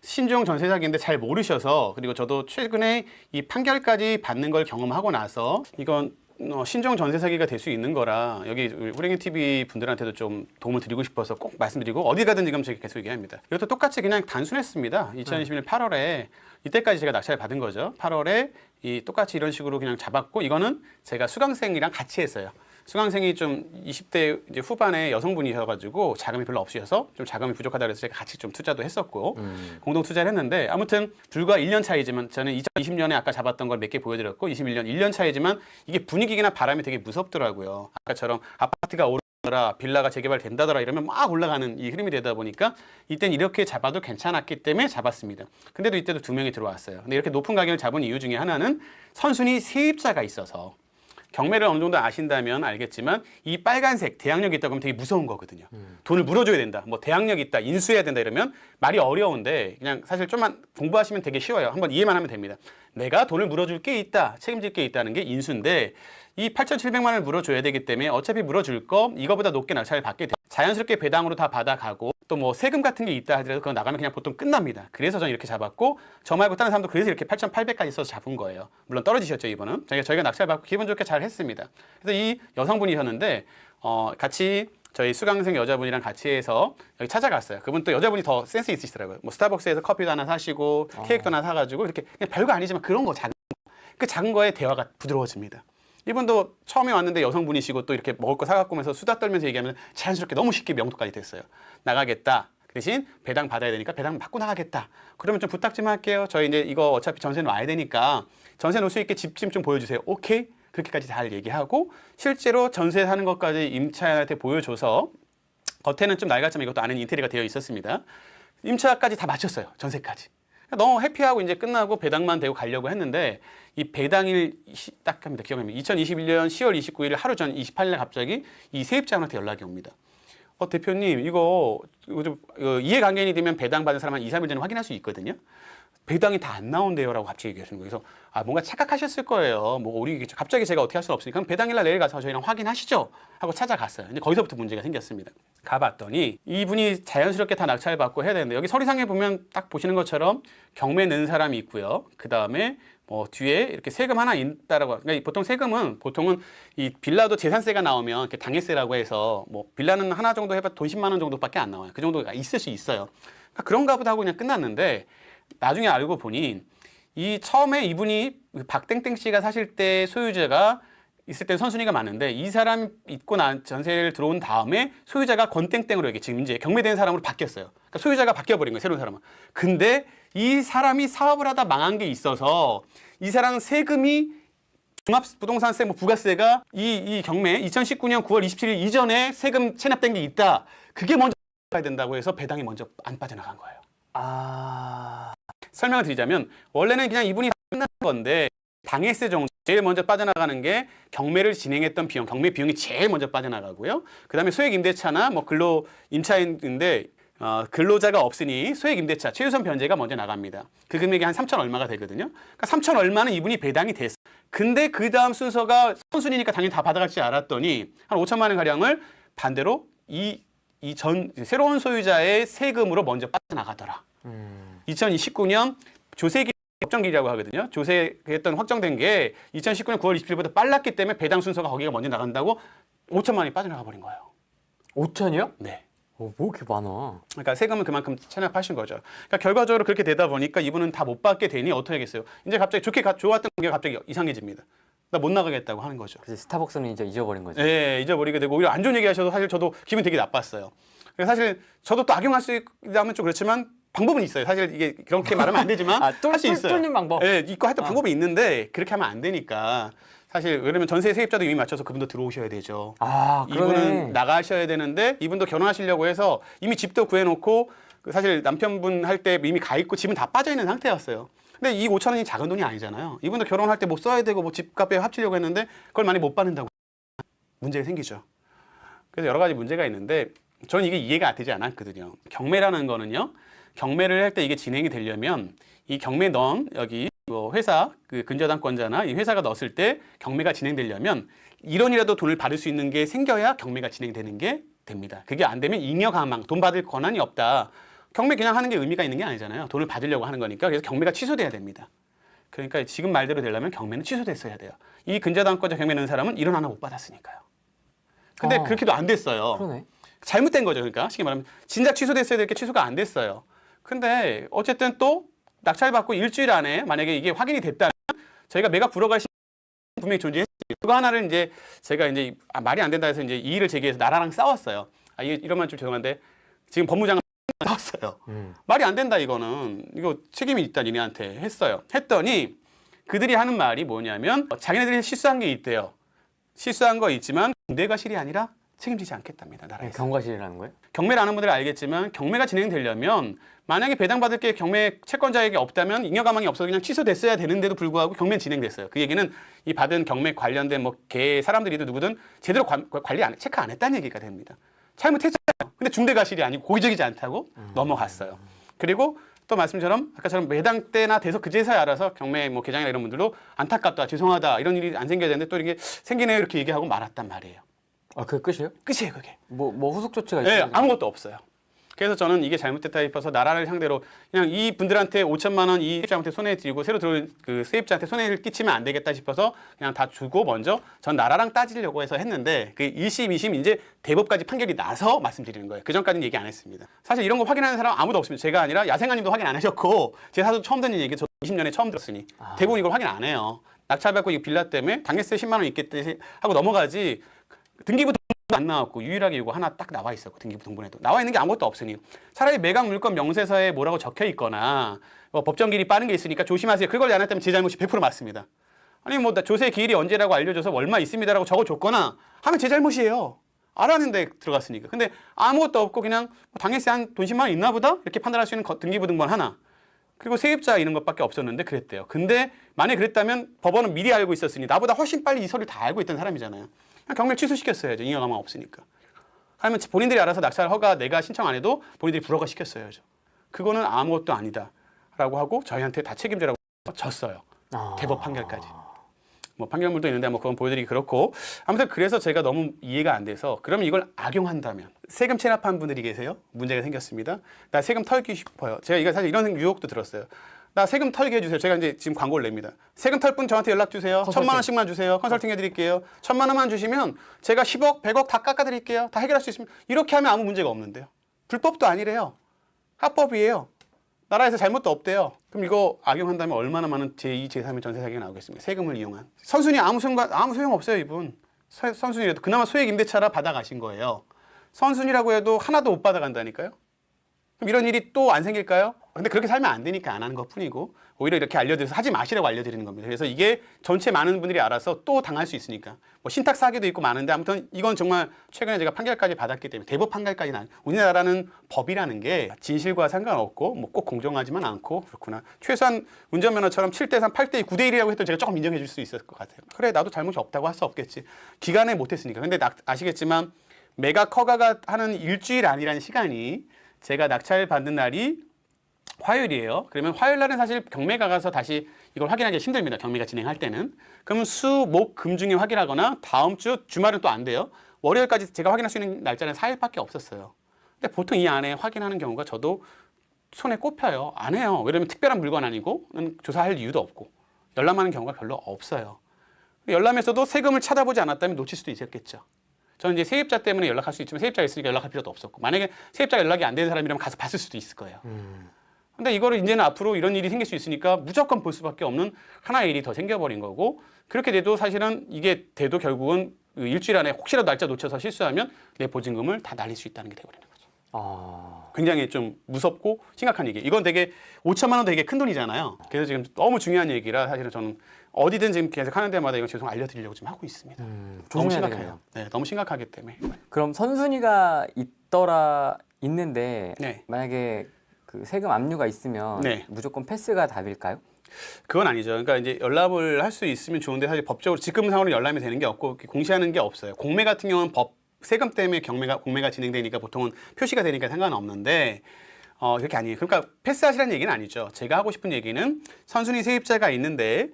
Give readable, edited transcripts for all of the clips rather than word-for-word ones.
신종 전세 사기인데 잘 모르셔서, 그리고 저도 최근에 이 판결까지 받는 걸 경험하고 나서 이건 신종 전세 사기가 될 수 있는 거라 여기 후랭이 TV 분들한테도 좀 도움을 드리고 싶어서 꼭 말씀드리고, 어디 가든 지금 제가 계속 얘기합니다. 이것도 똑같이 그냥 단순했습니다. 2021년 8월에 이때까지 제가 낙찰 받은 거죠. 8월에 이 똑같이 이런 식으로 그냥 잡았고, 이거는 제가 수강생이랑 같이 했어요. 수강생이 좀 20대 이제 후반에 여성분이셔가지고 자금이 별로 없으셔서 좀 자금이 부족하다 그래서 제가 같이 좀 투자도 했었고 공동 투자를 했는데, 아무튼 불과 1년 차이지만 저는 2020년에 아까 잡았던 걸 몇 개 보여드렸고 21년 1년 차이지만 이게 분위기나 바람이 되게 무섭더라고요. 아까처럼 아파트가 오르더라, 빌라가 재개발된다더라 이러면 막 올라가는 이 흐름이 되다 보니까 이때는 이렇게 잡아도 괜찮았기 때문에 잡았습니다. 근데도 이때도 2명이 들어왔어요. 근데 이렇게 높은 가격을 잡은 이유 중에 하나는 선순위 세입자가 있어서, 경매를 어느 정도 아신다면 알겠지만 이 빨간색 대항력이 있다 그러면 되게 무서운 거거든요. 돈을 물어줘야 된다, 뭐 대항력이 있다, 인수해야 된다 이러면 말이 어려운데, 그냥 사실 좀만 공부하시면 되게 쉬워요. 한번 이해만 하면 됩니다. 내가 돈을 물어줄 게 있다, 책임질 게 있다는 게 인수인데, 이 8,700만 원을 물어줘야 되기 때문에 어차피 물어줄 거 이거보다 높게 낙찰을 받게 돼. 자연스럽게 배당으로 다 받아가고, 또 뭐 세금 같은 게 있다 하더라도 그거 나가면 그냥 보통 끝납니다. 그래서 저는 이렇게 잡았고, 저 말고 다른 사람도 그래서 이렇게 8,800까지 써서 잡은 거예요. 물론 떨어지셨죠, 이번은. 저희가 낙찰 받고 기분 좋게 잘 했습니다. 그래서 이 여성분이셨는데 같이 저희 수강생 여자분이랑 같이 해서 여기 찾아갔어요. 그분 또 여자분이 더 센스 있으시더라고요. 뭐 스타벅스에서 커피도 하나 사시고 케이크도 하나 사가지고 이렇게 그냥 별거 아니지만 그런 거, 작은 거. 그 작은 거에 대화가 부드러워집니다. 이분도 처음에 왔는데 여성분이시고 또 이렇게 먹을 거 사갖고 오면서 수다 떨면서 얘기하면 자연스럽게 너무 쉽게 명도까지 됐어요. 나가겠다. 그 대신 배당 받아야 되니까 배당 받고 나가겠다. 그러면 좀 부탁 좀 할게요. 저희 이제 이거 어차피 전세 놔야 되니까 전세 놓을 수 있게 집 좀 보여주세요. 오케이? 그렇게까지 잘 얘기하고, 실제로 전세 사는 것까지 임차인한테 보여줘서, 겉에는 좀 낡았지만 이것도 안에 인테리어가 되어 있었습니다. 임차까지 다 마쳤어요. 전세까지. 너무 해피하고 이제 끝나고 배당만 대고 가려고 했는데, 이 배당일 딱 합니다. 기억납니다. 2021년 10월 29일 하루 전 28일에 갑자기 이 세입자한테 연락이 옵니다. 대표님 이거 좀 이해관계인이 되면 배당 받은 사람 한 2, 3일 전에 확인할 수 있거든요. 배당이 다 안 나온대요 라고 갑자기 얘기하시는 거예요. 그래서 뭔가 착각하셨을 거예요. 뭐 우리 갑자기 제가 어떻게 할 수는 없으니까 배당일날 내일 가서 저희랑 확인하시죠 하고 찾아갔어요. 근데 거기서부터 문제가 생겼습니다. 가봤더니 이분이 자연스럽게 다 낙찰 받고 해야 되는데, 여기 서류상에 보면 딱 보시는 것처럼 경매 낸 사람이 있고요. 그 다음에 뭐 뒤에 이렇게 세금 하나 있다라고. 그러니까 보통 세금은 이 빌라도 재산세가 나오면 이렇게 당해세라고 해서, 뭐 빌라는 하나 정도 해봐 돈 10만 원 정도밖에 안 나와요. 그 정도가 있을 수 있어요. 그러니까 그런가 보다 하고 그냥 끝났는데, 나중에 알고 보니 이 처음에 이분이 박땡땡 씨가 사실 때 소유자가 있을 때 선순위가 많은데, 이 사람 있고 난 전세를 들어온 다음에 소유자가 권땡땡으로 이게 지금 이제 경매된 사람으로 바뀌었어요. 그러니까 소유자가 바뀌어버린 거예요, 새로운 사람은. 근데 이 사람이 사업을 하다 망한 게 있어서 이 사람 세금이 종합부동산세, 뭐 부가세가 이 경매 2019년 9월 27일 이전에 세금 체납된 게 있다. 그게 먼저 가야 된다고 해서 배당이 먼저 안 빠져나간 거예요. 설명을 드리자면, 원래는 그냥 이분이 끝난 건데 당해세 정도 제일 먼저 빠져나가는 게 경매를 진행했던 비용, 경매 비용이 제일 먼저 빠져나가고요. 그 다음에 소액임대차나 뭐 근로 임차인인데 근로자가 없으니 소액임대차, 최우선 변제가 먼저 나갑니다. 그 금액이 한 3천 얼마가 되거든요. 그러니까 3천 얼마는 이분이 배당이 됐어요. 근데 그 다음 순서가 선순위니까 당연히 다 받아갈 줄 알았더니 한 5천만 원 가량을 반대로 새로운 소유자의 세금으로 먼저 빠져나가더라. 2029년 조세기 확정기라고 하거든요. 조세했던 확정된 게 2019년 9월 27일보다 빨랐기 때문에 배당 순서가 거기가 먼저 나간다고 5천만 원이 빠져나가 버린 거예요. 5천이요? 네. 뭐 이렇게 많아. 그러니까 세금을 그만큼 체납하신 거죠. 그러니까 결과적으로 그렇게 되다 보니까 이분은 다 못 받게 되니 어떻게 하겠어요? 이제 갑자기 좋았던 게 갑자기 이상해집니다. 나 못 나가겠다고 하는 거죠. 그래서 스타벅스는 이제 잊어버린 거죠. 네, 잊어버리게 되고 오히려 안 좋은 얘기 하셔도 사실 저도 기분 되게 나빴어요. 그래서 사실 저도 또 악용할 수 있다면 좀 그렇지만 방법은 있어요. 사실 이게 그렇게 말하면 안 되지만 할 수 있어요. 뚫는 방법. 네, 있고 하여튼 방법이 있는데 그렇게 하면 안 되니까. 사실 왜냐면 전세 세입자도 이미 맞춰서 그분도 들어오셔야 되죠. 그러네. 이분은 나가셔야 되는데 이분도 결혼하시려고 해서 이미 집도 구해놓고 사실 남편분 할 때 이미 가 있고 집은 다 빠져 있는 상태였어요. 근데 이 5천 원이 작은 돈이 아니잖아요. 이분도 결혼할 때 뭐 써야 되고 뭐 집값에 합치려고 했는데 그걸 많이 못 받는다고 문제가 생기죠. 그래서 여러 가지 문제가 있는데 저는 이게 이해가 되지 않았거든요. 경매라는 거는요. 경매를 할 때 이게 진행이 되려면 이 경매 넣은 여기 회사 그 근저당권자나 이 회사가 넣었을 때 경매가 진행되려면 1원이라도 돈을 받을 수 있는 게 생겨야 경매가 진행되는 게 됩니다. 그게 안 되면 잉여가망, 돈 받을 권한이 없다. 경매 그냥 하는 게 의미가 있는 게 아니잖아요. 돈을 받으려고 하는 거니까. 그래서 경매가 취소돼야 됩니다. 그러니까 지금 말대로 되려면 경매는 취소됐어야 돼요. 이 근저당권자 경매 넣은 사람은 1원 하나 못 받았으니까요. 근데 그렇게도 안 됐어요. 그러네. 잘못된 거죠. 그러니까 쉽게 말하면 진작 취소됐어야 될 게 취소가 안 됐어요. 근데 어쨌든 또 낙찰받고 일주일 안에 만약에 이게 확인이 됐다면 저희가 매각 불허갈 분명히 존재했어요. 그거 하나를 이제 제가 이제 말이 안 된다 해서 이제 이의를 제기해서 나라랑 싸웠어요. 이러면 좀 죄송한데 지금 법무장관 싸웠어요. 말이 안 된다 이거는. 이거 책임이 있다 니네한테 했어요. 했더니 그들이 하는 말이 뭐냐면 자기네들이 실수한 게 있대요. 실수한 거 있지만 공대과실이 아니라 책임지지 않겠답니다. 나라에서. 경과실이라는 거예요? 경매를 아는 분들은 알겠지만 경매가 진행되려면 만약에 배당받을 게 경매 채권자에게 없다면 잉여가망이 없어서 그냥 취소됐어야 되는데도 불구하고 경매는 진행됐어요. 그 얘기는 이 받은 경매 관련된 뭐 개 사람들이든 누구든 제대로 관리 안 체크 안 했다는 얘기가 됩니다. 잘못했잖아요. 근데 중대과실이 아니고 고의적이지 않다고 넘어갔어요. 그리고 또 말씀처럼 아까처럼 매당 때나 돼서 그제서야 알아서 경매 뭐 계장이나 이런 분들도 안타깝다, 죄송하다 이런 일이 안 생겨야 되는데 또 이게 생기네요 이렇게 얘기하고 말았단 말이에요. 아, 그게 끝이에요? 끝이에요 그게. 뭐 후속 조치가 네, 있어요? 아무것도 없어요. 그래서 저는 이게 잘못됐다 싶어서 나라를 상대로 그냥 이 분들한테 5천만 원 이 세입자한테 손해드리고 새로 들어온 그 세입자한테 손해를 끼치면 안 되겠다 싶어서 그냥 다 주고 먼저 전 나라랑 따지려고 해서 했는데 그 1심, 2심 이제 대법까지 판결이 나서 말씀드리는 거예요. 그 전까지는 얘기 안 했습니다. 사실 이런 거 확인하는 사람 아무도 없습니다. 제가 아니라 야생아님도 확인 안 하셨고 제 사도 처음 듣는 얘기 저 20년에 처음 들었으니 대부분 이걸 확인 안 해요. 낙찰받고 이 빌라 때문에 당해세 10만 원 있겠지 하고 넘어가지 등기부 안 나왔고 유일하게 이거 하나 딱 나와 있었고 등기부 등본에도 나와 있는 게 아무것도 없으니 차라리 매각 물건 명세서에 뭐라고 적혀 있거나 뭐 법정 기일이 빠른 게 있으니까 조심하세요. 그걸 안 했다면 제 잘못이 100% 맞습니다. 아니 뭐 조세 기일이 언제라고 알려줘서 얼마 있습니다라고 적어줬거나 하면 제 잘못이에요. 알았는데 들어갔으니까. 근데 아무것도 없고 그냥 뭐 당해세 한 돈 10만 원 있나 보다 이렇게 판단할 수 있는 등기부 등본 하나 그리고 세입자 이런 것밖에 없었는데 그랬대요. 근데 만약에 그랬다면 법원은 미리 알고 있었으니 나보다 훨씬 빨리 이 서류 다 알고 있던 사람이잖아요. 그냥 경매 취소시켰어야죠. 잉여가망 없으니까. 아니면 본인들이 알아서 낙찰 허가 내가 신청 안 해도 본인들이 불허가 시켰어야죠. 그거는 아무것도 아니다라고 하고 저희한테 다 책임져라고 졌어요. 대법 판결까지. 뭐 판결문도 있는데 뭐 그건 보여드리기 그렇고 아무튼 그래서 제가 너무 이해가 안 돼서 그러면 이걸 악용한다면 세금 체납한 분들이 계세요. 문제가 생겼습니다. 나 세금 털기 싶어요. 제가 이거 사실 이런 유혹도 들었어요. 나 세금 털게 해주세요. 제가 이제 지금 광고를 냅니다. 세금 털 분 저한테 연락 주세요. 1,000만 원씩만 주세요. 컨설팅 해드릴게요. 1,000만 원만 주시면 제가 10억, 100억 다 깎아드릴게요. 다 해결할 수 있으면 이렇게 하면 아무 문제가 없는데요. 불법도 아니래요. 합법이에요. 나라에서 잘못도 없대요. 그럼 이거 악용한다면 얼마나 많은 제2, 제3의 전세 사기가 나오겠습니까? 세금을 이용한. 선순위 아무 소용 없어요, 이분. 선순위라도 그나마 소액 임대차라 받아가신 거예요. 선순위라고 해도 하나도 못 받아간다니까요. 그럼 이런 일이 또 안 생길까요? 근데 그렇게 살면 안 되니까 안 하는 것뿐이고 오히려 이렇게 알려드려서 하지 마시라고 알려드리는 겁니다. 그래서 이게 전체 많은 분들이 알아서 또 당할 수 있으니까 뭐 신탁 사기도 있고 많은데 아무튼 이건 정말 최근에 제가 판결까지 받았기 때문에 대법 판결까지 난 우리나라는 법이라는 게 진실과 상관없고 뭐 꼭 공정하지만 않고 그렇구나. 최소한 운전면허처럼 7대3, 8대2, 9대1이라고 해도 제가 조금 인정해 줄 수 있을 것 같아요. 그래 나도 잘못이 없다고 할 수 없겠지. 기간에 못했으니까. 근데 아시겠지만 매각 허가가 하는 일주일 안이라는 시간이 제가 낙찰 받는 날이 화요일이에요. 그러면 화요일 날은 사실 경매가 가서 다시 이걸 확인하기 힘듭니다. 경매가 진행할 때는. 그러면 수, 목, 금 중에 확인하거나 다음 주 주말은 또 안 돼요. 월요일까지 제가 확인할 수 있는 날짜는 4일밖에 없었어요. 근데 보통 이 안에 확인하는 경우가 저도 손에 꼽혀요. 안 해요. 왜냐면 특별한 물건 아니고 조사할 이유도 없고 열람하는 경우가 별로 없어요. 열람에서도 세금을 찾아보지 않았다면 놓칠 수도 있었겠죠. 저는 이제 세입자 때문에 연락할 수 있지만 세입자가 있으니까 연락할 필요도 없었고 만약에 세입자가 연락이 안 되는 사람이라면 가서 봤을 수도 있을 거예요. 근데 이거를 이제는 앞으로 이런 일이 생길 수 있으니까 무조건 볼 수밖에 없는 하나의 일이 더 생겨버린 거고 그렇게 돼도 사실은 이게 돼도 결국은 일주일 안에 혹시라도 날짜 놓쳐서 실수하면 내 보증금을 다 날릴 수 있다는 게 돼버리는 거죠. 굉장히 좀 무섭고 심각한 얘기. 이건 되게 5천만 원 되게 큰 돈이잖아요. 그래서 지금 너무 중요한 얘기라 사실은 저는 어디든 지금 계속 하는 데마다 이건 죄송 알려드리려고 지금 하고 있습니다. 너무 심각해요. 네, 너무 심각하기 때문에. 그럼 선순위가 있는데 네. 만약에 그 세금 압류가 있으면 네. 무조건 패스가 답일까요? 그건 아니죠. 그러니까 이제 열람을 할 수 있으면 좋은데 사실 법적으로 지금 상황으로 열람이 되는 게 없고 공시하는 게 없어요. 공매 같은 경우는 세금 때문에 공매가 진행되니까 보통은 표시가 되니까 상관없는데 그렇게 아니에요. 그러니까 패스하시라는 얘기는 아니죠. 제가 하고 싶은 얘기는 선순위 세입자가 있는데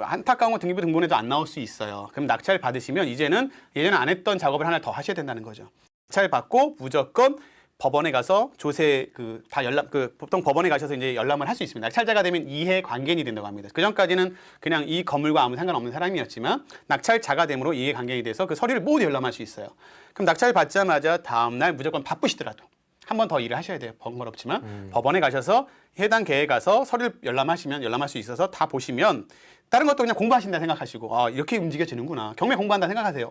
안타까운 건 등기부 등본에도 안 나올 수 있어요. 그럼 낙찰 받으시면 이제는 예전에 안 했던 작업을 하나 더 하셔야 된다는 거죠. 낙찰 받고 무조건 법원에 가서 조세 다 열람 보통 법원에 가셔서 이제 열람을 할 수 있습니다. 낙찰자가 되면 이해 관계인이 된다고 합니다. 그 전까지는 그냥 이 건물과 아무 상관없는 사람이었지만 낙찰자가 됨으로 이해 관계인이 돼서 그 서류를 모두 열람할 수 있어요. 그럼 낙찰 받자마자 다음 날 무조건 바쁘시더라도 한 번 더 일을 하셔야 돼요. 번거롭지만 법원에 가셔서 해당 계에 가서 서류를 열람할 수 있어서 다 보시면 다른 것도 그냥 공부하신다 생각하시고 이렇게 움직여지는구나. 경매 공부한다 생각하세요.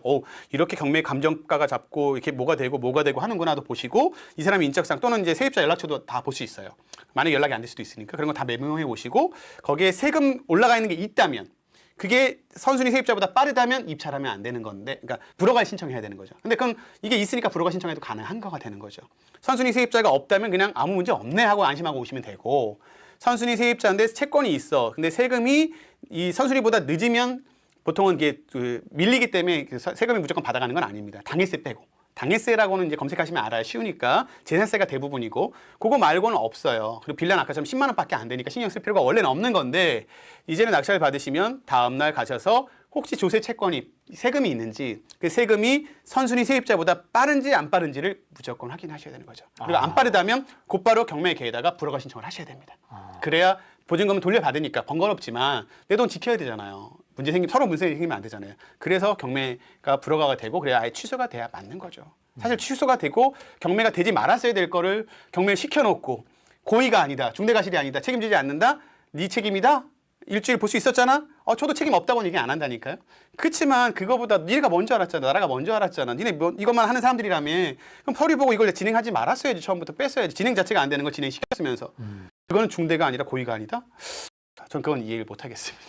이렇게 경매 감정가가 잡고 이렇게 뭐가 되고 하는구나도 보시고 이 사람의 인적사항 또는 이제 세입자 연락처도 다 볼 수 있어요. 만약에 연락이 안 될 수도 있으니까 그런 거 다 메모해 오시고 거기에 세금 올라가 있는 게 있다면 그게 선순위 세입자보다 빠르다면 입찰하면 안 되는 건데, 그러니까 불허가 신청해야 되는 거죠. 근데 그럼 이게 있으니까 불허가 신청해도 가능한 거가 되는 거죠. 선순위 세입자가 없다면 그냥 아무 문제 없네 하고 안심하고 오시면 되고, 선순위 세입자인데 채권이 있어. 근데 세금이 이 선순위보다 늦으면 보통은 이게 밀리기 때문에 세금이 무조건 받아가는 건 아닙니다. 당일세 빼고. 당일세라고는 이제 검색하시면 알아요. 쉬우니까. 재산세가 대부분이고 그거 말고는 없어요. 그리고 빌라는 아까처럼 10만 원밖에 안 되니까 신경 쓸 필요가 원래는 없는 건데 이제는 낙찰 받으시면 다음 날 가셔서 혹시 조세 채권이 세금이 있는지 그 세금이 선순위 세입자보다 빠른지 안 빠른지를 무조건 확인하셔야 되는 거죠. 그리고 안 빠르다면 곧바로 경매계에다가 불허가 신청을 하셔야 됩니다. 그래야 보증금은 돌려받으니까 번거롭지만 내 돈 지켜야 되잖아요. 서로 문제 생기면 안 되잖아요. 그래서 경매가 불허가가 되고 그래야 아예 취소가 돼야 맞는 거죠. 사실 취소가 되고 경매가 되지 말았어야 될 거를 경매를 시켜놓고 고의가 아니다, 중대가실이 아니다, 책임지지 않는다, 네 책임이다, 일주일 볼 수 있었잖아? 저도 책임 없다고는 얘기 안 한다니까요. 그렇지만 그거보다 니네가 먼저 알았잖아, 나라가 먼저 알았잖아. 니네 이것만 하는 사람들이라며 그럼 서류 보고 이걸 진행하지 말았어야지. 처음부터 뺐어야지. 진행 자체가 안 되는 걸 진행시켰으면서. 그거는 중대가 아니라 고의가 아니다? 전 그건 이해를 못 하겠습니다.